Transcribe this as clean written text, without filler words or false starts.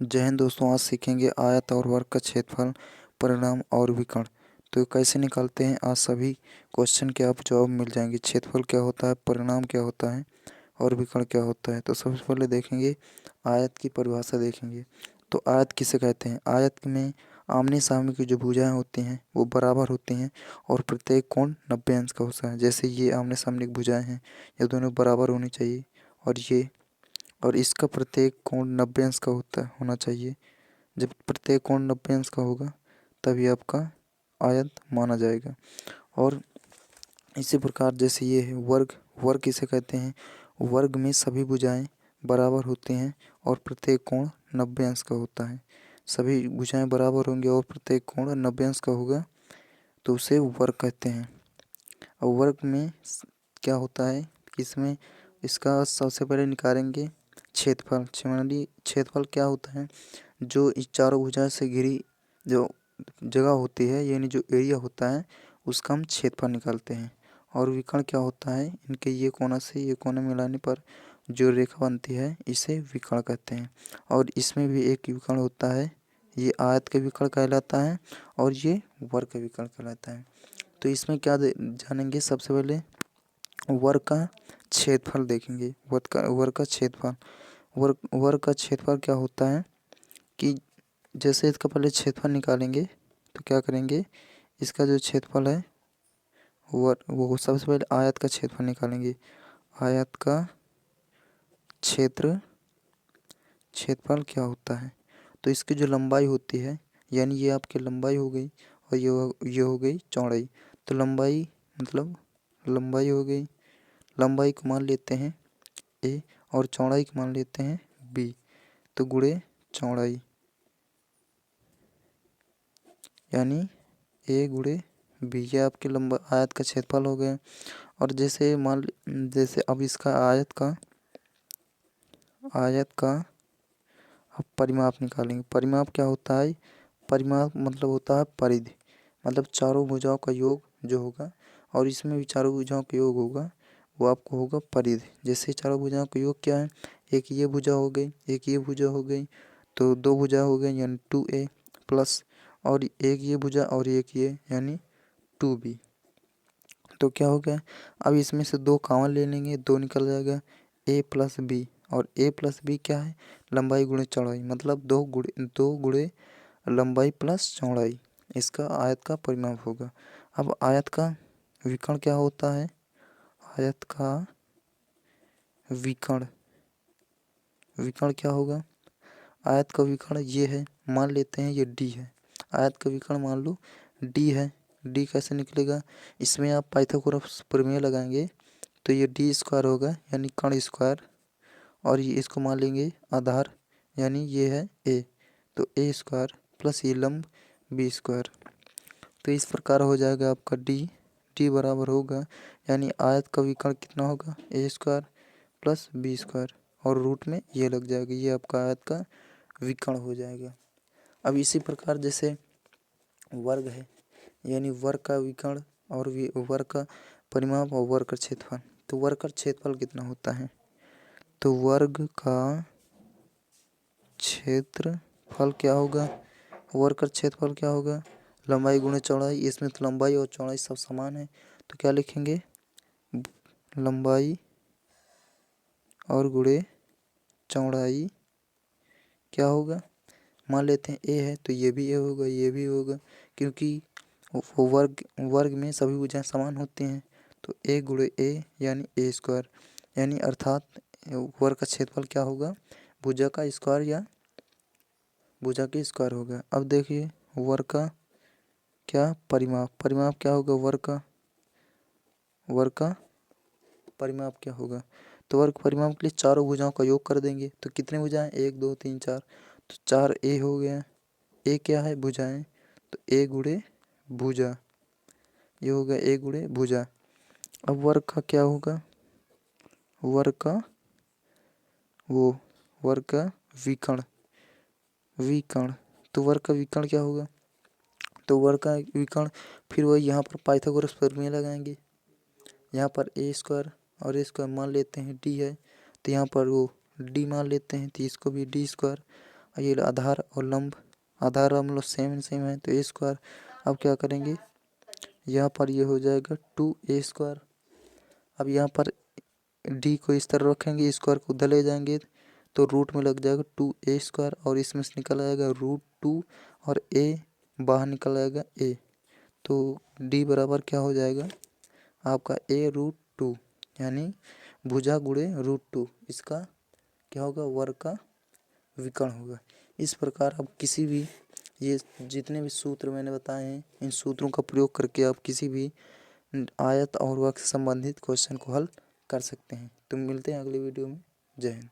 जय हिंद दोस्तों, आज सीखेंगे आयत और वर्ग का क्षेत्रफल, परिणाम और विकर्ण। तो कैसे निकालते हैं, आज सभी क्वेश्चन के आप जवाब मिल जाएंगे। क्षेत्रफल क्या होता है, परिणाम क्या होता है और विकर्ण क्या होता है। तो सबसे पहले देखेंगे आयत की परिभाषा देखेंगे। तो आयत किसे कहते हैं? आयत में आमने सामने की जो भुजाएं होती हैं वो बराबर होती हैं और प्रत्येक कोण 90 अंश का होता है। जैसे ये आमने सामने की भुजाएं हैं, ये दोनों बराबर होनी चाहिए और इसका प्रत्येक कोण 90 अंश का होना चाहिए। जब प्रत्येक कोण 90 अंश का होगा तभी आपका आयत माना जाएगा। और इसी प्रकार जैसे ये है वर्ग, वर्ग किसे कहते हैं? वर्ग में सभी भुजाएं बराबर होती हैं और प्रत्येक कोण 90 अंश का होता है। सभी भुजाएं बराबर होंगी और प्रत्येक कोण 90 अंश का होगा तो उसे वर्ग कहते हैं। और वर्ग में क्या होता है, इसमें इसका सबसे पहले निकालेंगे क्षेत्रफल। क्षेत्रफल क्या होता है? जो इस चारों भुजाएं से घिरी जो जगह होती है, यानी जो एरिया होता है, उसका हम क्षेत्रफल निकालते हैं। और विकर्ण क्या होता है? इनके ये कोना से ये कोना मिलाने पर जो रेखा बनती है इसे विकर्ण कहते हैं। और इसमें भी एक विकर्ण होता है, ये आयत का विकर्ण कहलाता है और ये वर्ग का विकर्ण कहलाता है। तो इसमें क्या जानेंगे, सबसे पहले वर्ग का क्षेत्रफल देखेंगे। वर्ग का क्षेत्रफल, वर्ग का क्षेत्रफल क्या होता है कि जैसे इसका पहले क्षेत्रफल निकालेंगे तो क्या करेंगे, इसका जो क्षेत्रफल है वो सबसे पहले आयत का क्षेत्रफल निकालेंगे। आयत का क्षेत्रफल क्या होता है? तो इसकी जो लंबाई होती है, यानी ये आपकी लंबाई हो गई और ये हो गई चौड़ाई। तो लंबाई मतलब लंबाई हो गई, लंबाई को मान लेते हैं ए और चौड़ाई को मान लेते हैं बी। तो गुणे चौड़ाई यानी ए गुणे बी, ये आपकी लंबा आयत का क्षेत्रफल हो गया। और जैसे अब इसका आयत का अब परिमाप निकालेंगे। परिमाप क्या होता है? परिमाप मतलब होता है परिधि, मतलब चारों भुजाओं का योग जो होगा, और इसमें भी चारों भुजाओं का योग होगा, वो आपको होगा परिधि। जैसे चारों भुजाओं का योग क्या है, एक ये भुजा हो गई, एक ये भुजा हो गई, तो दो भुजा हो गई यानी 2a प्लस, और एक ये भुजा और एक ये यानी 2b। तो क्या हो गया, अब इसमें से दो कॉमन ले लेंगे, दो निकल जाएगा a प्लस बी। और a प्लस बी क्या है? लंबाई गुणे चौड़ाई, मतलब दो गुणे लंबाई प्लस चौड़ाई, इसका आयत का परिमाप होगा। अब आयत का विकर्ण क्या होता है? आयत का विकर्ण विकर्ण क्या होगा? आयत का विकर्ण ये है, मान लेते हैं ये डी है। आयत का विकर्ण मान लो डी है। डी कैसे निकलेगा? इसमें आप पाइथागोरस प्रमेय लगाएंगे तो ये डी स्क्वायर होगा यानी कर्ण स्क्वायर, और ये इसको मान लेंगे आधार, यानी ये है ए, तो ए स्क्वायर प्लस ये लंब बी स्क्वायर। तो इस प्रकार हो जाएगा आपका डी बराबर होगा, यानी आयत का विकर्ण कितना होगा? ए स्क्वायर प्लस बी स्क्वायर, और रूट में ये लग जाएगा, ये आपका आयत का विकर्ण हो जाएगा। अब इसी प्रकार जैसे वर्ग है, यानी वर्ग का विकर्ण और वर्ग का परिमाप और वर्ग का क्षेत्रफल। तो वर्ग का क्षेत्रफल कितना होता है? तो वर्ग का क्षेत्रफल क्या होगा? वर्ग का क्षेत्रफल क्या होगा? लंबाई गुणे चौड़ाई। इसमें तो लंबाई और चौड़ाई सब समान है, तो क्या लिखेंगे, लंबाई और गुणे चौड़ाई क्या होगा? मान लेते हैं ए है तो ये भी ए होगा, ये भी होगा, क्योंकि वो वर्ग में सभी भुजाएं समान होती हैं। तो ए गुणे ए यानी ए स्क्वायर, यानी अर्थात वर्ग का क्षेत्रफल क्या होगा? भुजा का स्क्वायर या भुजा के स्क्वायर होगा। अब देखिए वर्ग का क्या परिमाप क्या होगा? वर्ग का परिमाप क्या होगा? तो वर्ग परिमाप के लिए चारों भुजाओं का योग कर देंगे। तो कितने भुजाएं? 1 2 3 4, तो 4 ए हो गया। ए क्या है? भुजाएं, तो ए गुणे भुजा, ये हो गया ए गुणे भुजा। अब वर्ग का क्या होगा? वर्ग का वर्ग का विकर्ण। तो वर्ग का विकर्ण क्या होगा? तो वर्ग का विकर्ण फिर वही यहाँ पर पाइथागोरस प्रमेय लगाएंगे। यहाँ पर ए स्क्वायर और ए स्क्वायर मान लेते हैं डी है, तो यहाँ पर वो डी मान लेते हैं, तो इसको भी डी स्क्वायर ये आधार और लंब, आधार हम लोग सेम सेम है तो ए स्क्वायर। अब क्या करेंगे, यहाँ पर ये हो जाएगा 2a²। अब यहाँ पर डी को इस तरह रखेंगे, स्क्वायर को उधर ले जाएंगे तो रूट में लग जाएगा 2a² और इसमें से निकल आएगा √2 और a बाहर निकल आएगा a। तो डी बराबर क्या हो जाएगा आपका a√2, यानी भुजा गुणे √2, इसका क्या होगा, वर्ग का विकर्ण होगा। इस प्रकार आप किसी भी, ये जितने भी सूत्र मैंने बताए हैं इन सूत्रों का प्रयोग करके आप किसी भी आयत और वक्र से संबंधित क्वेश्चन को हल कर सकते हैं। तो मिलते हैं अगले वीडियो में। जय हिंद।